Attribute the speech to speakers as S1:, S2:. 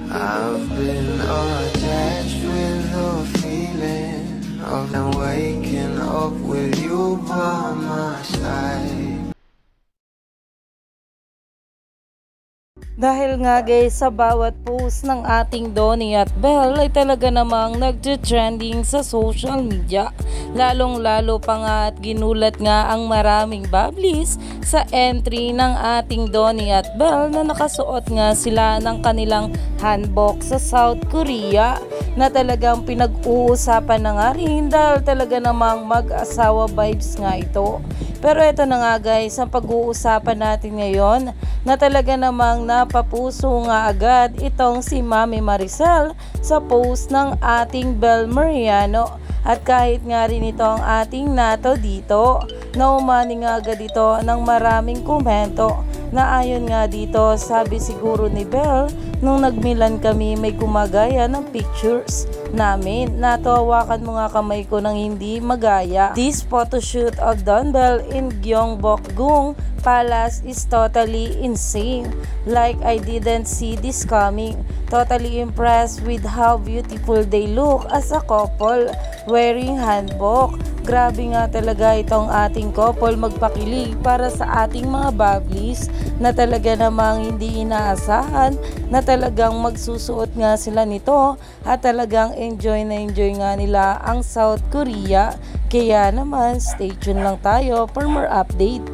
S1: I've been attached with the feeling of waking up with you by my side.
S2: Dahil nga guys, sa bawat post ng ating Donnie at Belle ay talaga namang nagte-trending sa social media. Lalong-lalo pa nga at ginulat nga ang maraming bablis sa entry ng ating Donnie at Belle na nakasuot nga sila ng kanilang hanbok sa South Korea, na talagang pinag-uusapan na nga rin dahil talaga namang mag-asawa vibes nga ito. Pero ito na nga guys, ang pag-uusapan natin ngayon, na talaga namang napapuso nga agad itong si Mami Maricel sa post ng ating Belle Mariano. At kahit nga rin ito ang ating nato dito, na umani nga agad ito ng maraming komento, na ayon nga dito, sabi siguro ni Belle, nung nagmilan kami may gumagaya ng pictures namin, natawakan mo nga kamay ko nang hindi magaya. This photoshoot of Don Belle in Gyeongbokgung Palace is totally insane. Like I didn't see this coming. Totally impressed with how beautiful they look as a couple wearing hanbok. Grabe nga talaga itong ating couple magpakilig para sa ating mga bablis, na talaga namang hindi inaasahan na talagang magsusuot nga sila nito, at talagang enjoy nga nila ang South Korea. Kaya naman stay tuned lang tayo for more update.